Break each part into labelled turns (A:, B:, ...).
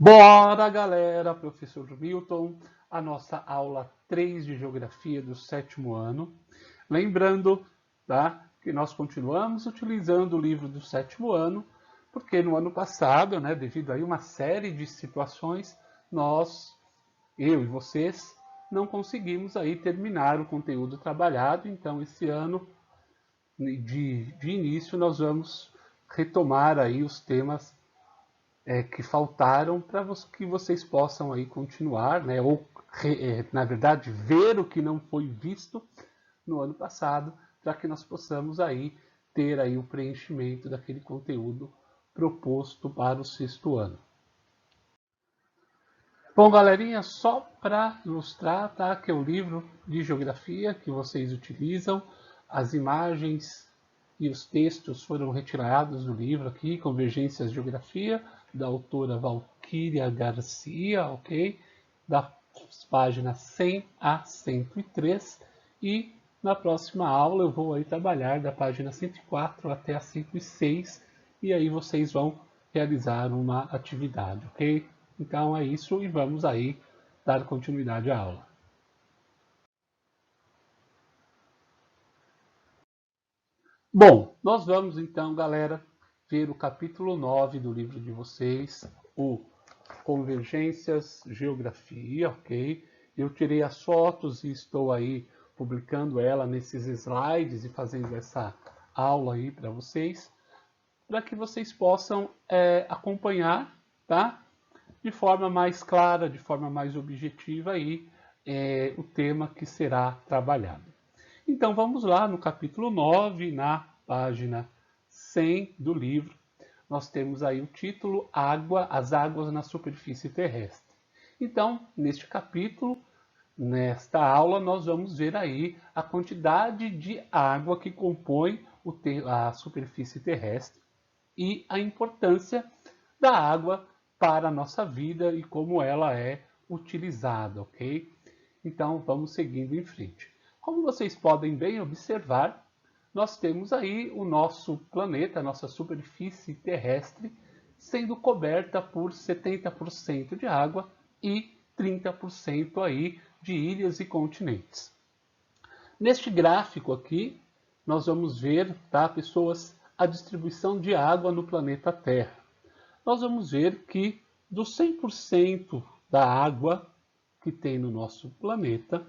A: Bora, galera! Professor Milton, a nossa aula 3 de Geografia do 7º ano. Lembrando, tá, que nós continuamos utilizando o livro do 7º ano, porque no ano passado, né, devido a uma série de situações, eu e vocês, não conseguimos aí terminar o conteúdo trabalhado. Então, esse ano, de início, nós vamos retomar aí os temas que faltaram para que vocês possam aí continuar, né? Ou na verdade ver o que não foi visto no ano passado, para que nós possamos aí ter aí o preenchimento daquele conteúdo proposto para o 6º ano. Bom, galerinha, só para ilustrar, tá, que é o livro de geografia que vocês utilizam, as imagens e os textos foram retirados do livro aqui, Convergências de Geografia, da autora Valquíria Garcia, ok? Das páginas 100 a 103. E na próxima aula eu vou aí trabalhar da página 104 até a 106, e aí vocês vão realizar uma atividade, ok? Então é isso e vamos aí dar continuidade à aula. Bom, nós vamos então, galera, ver o capítulo 9 do livro de vocês, o Convergências Geografia, ok? Eu tirei as fotos e estou aí publicando ela nesses slides e fazendo essa aula aí para vocês, para que vocês possam acompanhar, tá? De forma mais clara, de forma mais objetiva aí, o tema que será trabalhado. Então vamos lá no capítulo 9, na página 100 do livro. Nós temos aí o título Água, as águas na superfície terrestre. Então, neste capítulo, nesta aula, nós vamos ver aí a quantidade de água que compõe a superfície terrestre e a importância da água para a nossa vida e como ela é utilizada, ok? Então, vamos seguindo em frente. Como vocês podem bem observar, nós temos aí o nosso planeta, a nossa superfície terrestre, sendo coberta por 70% de água e 30% aí de ilhas e continentes. Neste gráfico aqui, nós vamos ver, tá, pessoas, a distribuição de água no planeta Terra. Nós vamos ver que dos 100% da água que tem no nosso planeta,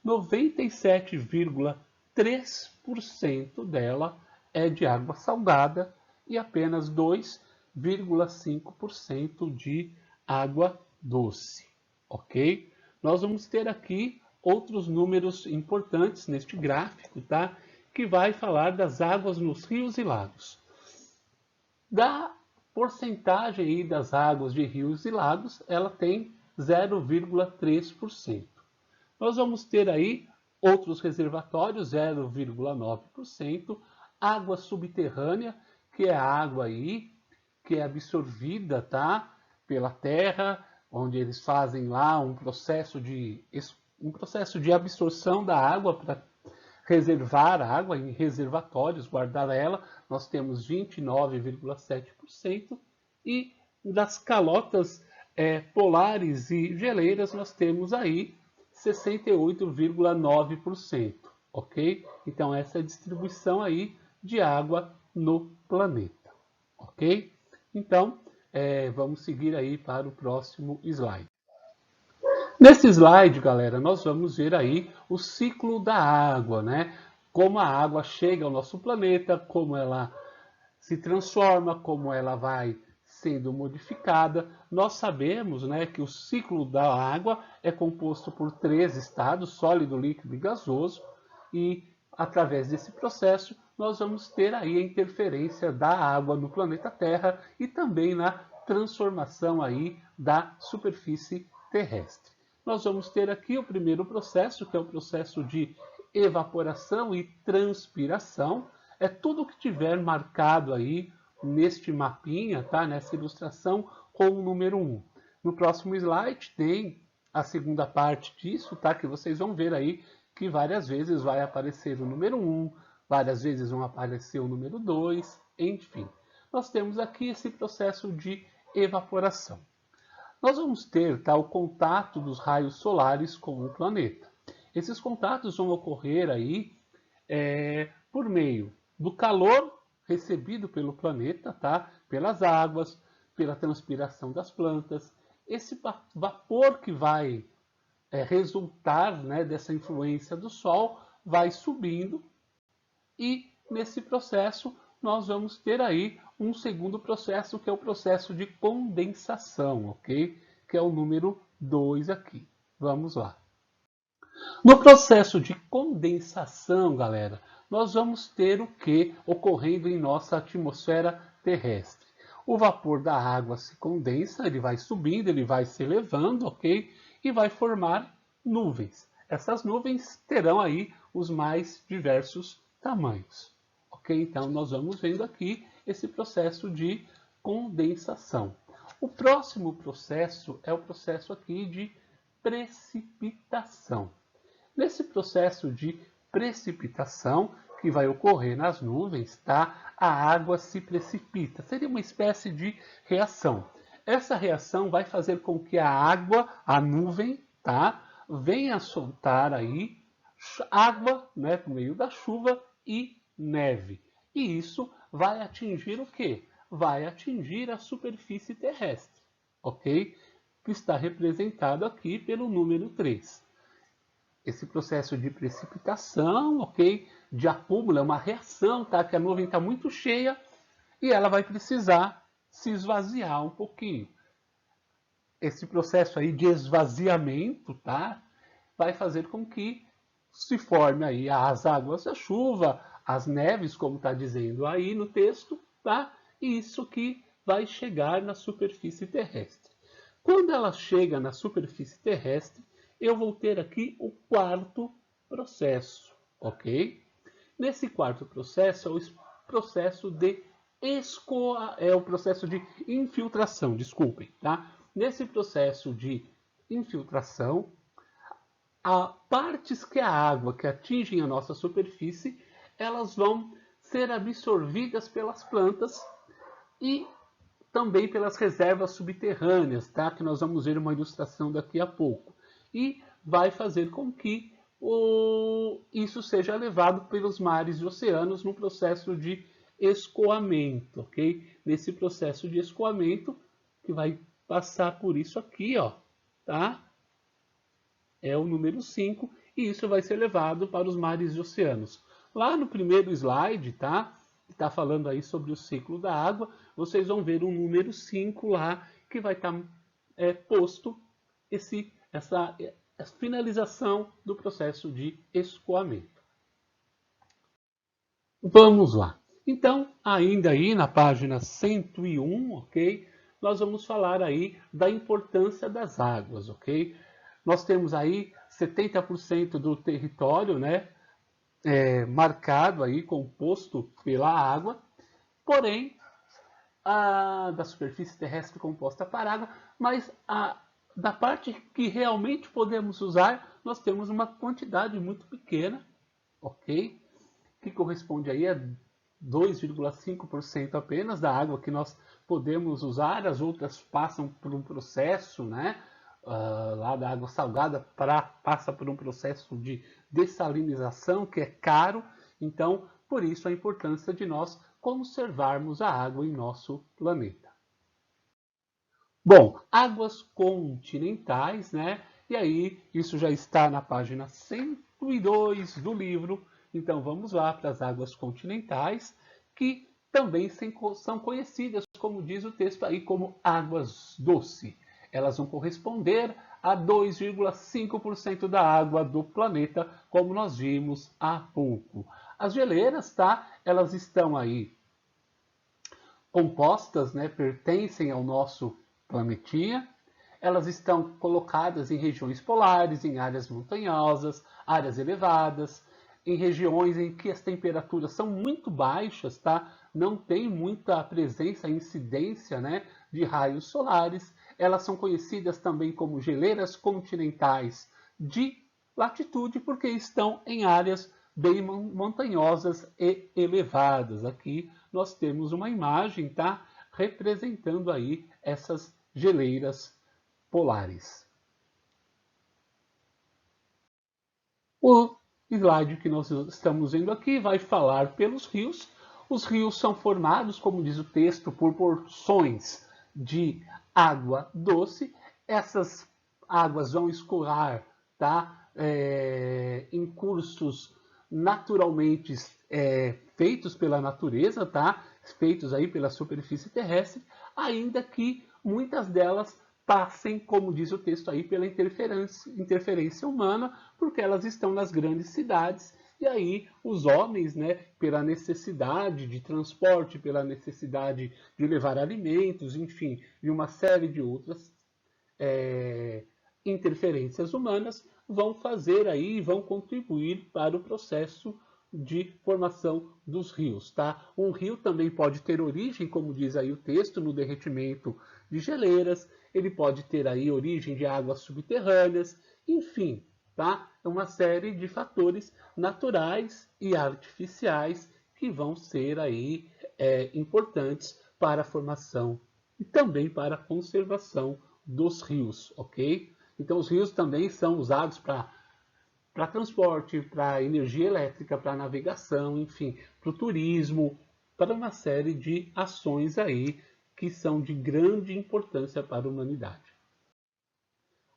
A: 97,3% dela é de água salgada e apenas 2,5% de água doce, ok? Nós vamos ter aqui outros números importantes neste gráfico, tá? Que vai falar das águas nos rios e lagos. Da porcentagem aí das águas de rios e lagos, ela tem 0,3%. Nós vamos ter aí outros reservatórios, 0,9%, água subterrânea, que é a água aí que é absorvida, tá, pela terra, onde eles fazem lá um processo de absorção da água para reservar a água em reservatórios, guardar ela. Nós temos 29,7%, e das calotas polares e geleiras nós temos aí 68,9%, ok? Então essa é a distribuição aí de água no planeta, ok? Então vamos seguir aí para o próximo slide. Nesse slide, galera, nós vamos ver aí o ciclo da água, né? Como a água chega ao nosso planeta, como ela se transforma, como ela vai sendo modificada. Nós sabemos, né, que o ciclo da água é composto por 3 estados, sólido, líquido e gasoso, e através desse processo nós vamos ter aí a interferência da água no planeta Terra e também na transformação aí da superfície terrestre. Nós vamos ter aqui o primeiro processo, que é o processo de evaporação e transpiração. É tudo que tiver marcado aí neste mapinha, tá? Nessa ilustração com o número 1. No próximo slide tem a segunda parte disso, tá? Que vocês vão ver aí que várias vezes vai aparecer o número 1, várias vezes vão aparecer o número 2, enfim. Nós temos aqui esse processo de evaporação. nós vamos ter, tá, o contato dos raios solares com o planeta. Esses contatos vão ocorrer aí por meio do calor recebido pelo planeta, tá, pelas águas, pela transpiração das plantas. Esse vapor que vai resultar, né, dessa influência do Sol vai subindo e nesse processo nós vamos ter aí um segundo processo, que é o processo de condensação, ok? Que é o número 2 aqui. Vamos lá. No processo de condensação, galera, nós vamos ter o que ocorrendo em nossa atmosfera terrestre? O vapor da água se condensa, ele vai subindo, ele vai se elevando, ok? E vai formar nuvens. Essas nuvens terão aí os mais diversos tamanhos, ok? Então, nós vamos vendo aqui esse processo de condensação. O próximo processo é o processo aqui de precipitação. Nesse processo de precipitação que vai ocorrer nas nuvens, tá? A água se precipita. Seria uma espécie de reação. Essa reação vai fazer com que a água, a nuvem, tá, venha soltar aí água, né, por meio da chuva e neve. E isso vai atingir o quê? Vai atingir a superfície terrestre, ok? Que está representado aqui pelo número 3. Esse processo de precipitação, ok? De acúmulo, é uma reação, tá? Que a nuvem está muito cheia e ela vai precisar se esvaziar um pouquinho. Esse processo aí de esvaziamento, tá? Vai fazer com que se forme aí as águas da chuva, as neves, como está dizendo aí no texto, tá? E isso que vai chegar na superfície terrestre. Quando ela chega na superfície terrestre, eu vou ter aqui o quarto processo, ok? Nesse quarto processo é o processo de o processo de infiltração, desculpem, tá? Nesse processo de infiltração, partes que a água que atingem a nossa superfície, elas vão ser absorvidas pelas plantas e também pelas reservas subterrâneas, tá? Que nós vamos ver uma ilustração daqui a pouco. E vai fazer com que isso seja levado pelos mares e oceanos no processo de escoamento, ok? Nesse processo de escoamento, que vai passar por isso aqui, ó, tá? É o número 5, e isso vai ser levado para os mares e oceanos. Lá no primeiro slide, tá? Está falando aí sobre o ciclo da água, vocês vão ver o número 5 lá, que vai estar posto essa finalização do processo de escoamento. Vamos lá. Então, ainda aí na página 101, ok? Nós vamos falar aí da importância das águas, ok? Nós temos aí 70% do território, né, marcado aí, composto pela água, porém, da superfície terrestre composta por água, mas da parte que realmente podemos usar, nós temos uma quantidade muito pequena, ok? Que corresponde aí a 2,5% apenas da água que nós podemos usar, as outras passam por um processo, né? Lá da água salgada passa por um processo de dessalinização que é caro, então por isso a importância de nós conservarmos a água em nosso planeta. Bom, águas continentais, né? E aí isso já está na página 102 do livro. Então vamos lá para as águas continentais, que também são conhecidas, como diz o texto aí, como águas doces. Elas vão corresponder a 2,5% da água do planeta, como nós vimos há pouco. As geleiras, tá? Elas estão aí compostas, né? Pertencem ao nosso planetinha. Elas estão colocadas em regiões polares, em áreas montanhosas, áreas elevadas, em regiões em que as temperaturas são muito baixas, tá? Não tem muita presença, incidência, né, de raios solares. Elas são conhecidas também como geleiras continentais de latitude, porque estão em áreas bem montanhosas e elevadas. Aqui nós temos uma imagem, tá, representando aí essas geleiras polares. O slide que nós estamos vendo aqui vai falar pelos rios. Os rios são formados, como diz o texto, por porções de água doce. Essas águas vão escoar, tá? Em cursos naturalmente feitos pela natureza, tá? Feitos aí pela superfície terrestre, ainda que muitas delas passem, como diz o texto aí, pela interferência humana, porque elas estão nas grandes cidades, e aí os homens, né, pela necessidade de transporte, pela necessidade de levar alimentos, enfim, e uma série de outras interferências humanas, vão fazer aí, vão contribuir para o processo de formação dos rios, tá? Um rio também pode ter origem, como diz aí o texto, no derretimento de geleiras, ele pode ter aí origem de águas subterrâneas, enfim, tá? É uma série de fatores naturais e artificiais que vão ser aí importantes para a formação e também para a conservação dos rios, ok? Então os rios também são usados para transporte, para energia elétrica, para navegação, enfim, para o turismo, para uma série de ações aí que são de grande importância para a humanidade.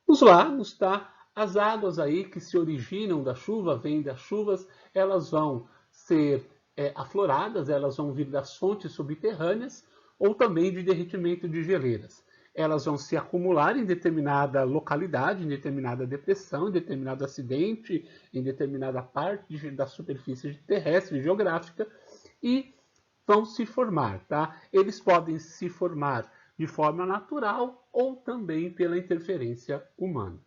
A: Os lagos, tá? As águas aí que se originam da chuva, vêm das chuvas, elas vão ser afloradas, elas vão vir das fontes subterrâneas ou também de derretimento de geleiras. Elas vão se acumular em determinada localidade, em determinada depressão, em determinado acidente, em determinada parte da superfície terrestre geográfica e vão se formar, tá? Eles podem se formar de forma natural ou também pela interferência humana.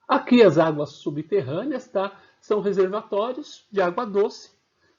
A: Aqui as águas subterrâneas, tá? São reservatórios de água doce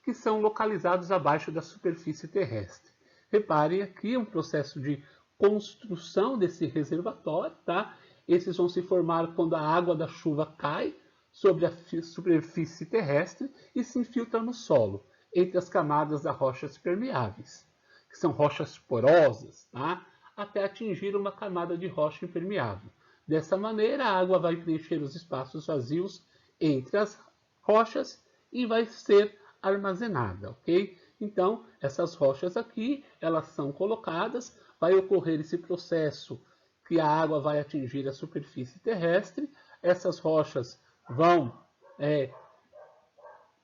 A: que são localizados abaixo da superfície terrestre. Reparem aqui um processo de construção desse reservatório, tá? Esses vão se formar quando a água da chuva cai sobre a superfície terrestre e se infiltra no solo, entre as camadas das rochas permeáveis, que são rochas porosas, tá? Até atingir uma camada de rocha impermeável. Dessa maneira, a água vai preencher os espaços vazios entre as rochas e vai ser armazenada, ok? Então, essas rochas aqui, elas são colocadas, vai ocorrer esse processo que a água vai atingir a superfície terrestre, essas rochas vão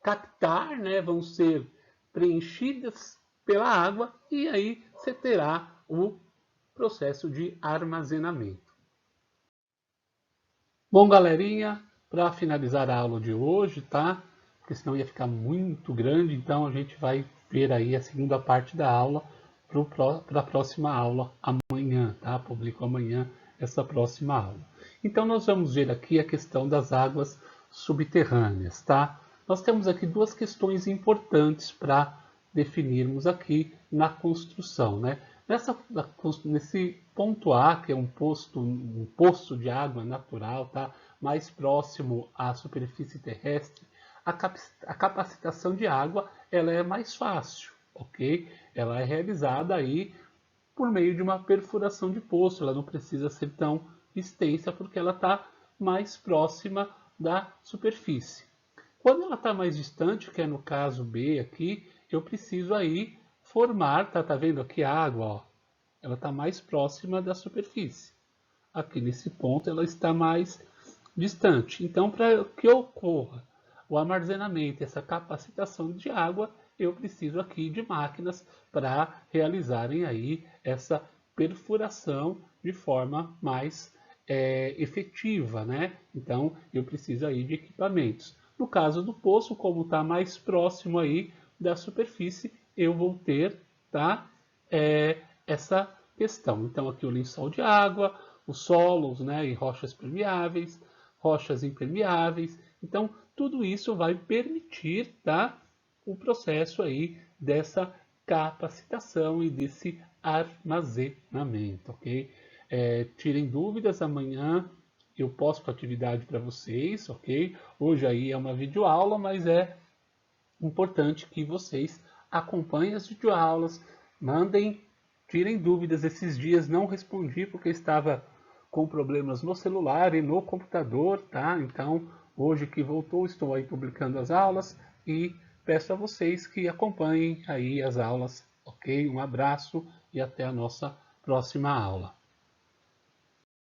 A: captar, né, vão ser preenchidas pela água e aí você terá o processo de armazenamento. Bom, galerinha, para finalizar a aula de hoje, tá? Porque senão ia ficar muito grande, então a gente vai ver aí a segunda parte da aula para a próxima aula amanhã, tá? Publico amanhã essa próxima aula. Então nós vamos ver aqui a questão das águas subterrâneas, tá? Nós temos aqui duas questões importantes para definirmos aqui na construção, né? Nesse ponto A, que é um poço de água natural, tá? Mais próximo à superfície terrestre, a capacitação de água ela é mais fácil, ok? Ela é realizada aí por meio de uma perfuração de poço, ela não precisa ser tão extensa porque ela está mais próxima da superfície. Quando ela está mais distante, que é no caso B aqui, eu preciso aí formar, tá vendo aqui a água, ó, ela está mais próxima da superfície. Aqui nesse ponto ela está mais distante. Então, para que ocorra o armazenamento, essa capacitação de água, eu preciso aqui de máquinas para realizarem aí essa perfuração de forma mais efetiva, né? Então, eu preciso aí de equipamentos. No caso do poço, como está mais próximo aí da superfície, eu vou ter, tá? Essa questão. Então, aqui o lençol de água, os solos, né? E rochas permeáveis, rochas impermeáveis. Então, tudo isso vai permitir, tá? O processo aí dessa capacitação e desse armazenamento, ok? Tirem dúvidas, amanhã eu posto atividade para vocês, ok? Hoje aí é uma videoaula, mas é importante que vocês acompanhem as videoaulas, mandem tirem dúvidas. Esses dias não respondi porque estava com problemas no celular e no computador, tá? Então, hoje que voltou, estou aí publicando as aulas e peço a vocês que acompanhem aí as aulas, ok? Um abraço e até a nossa próxima aula.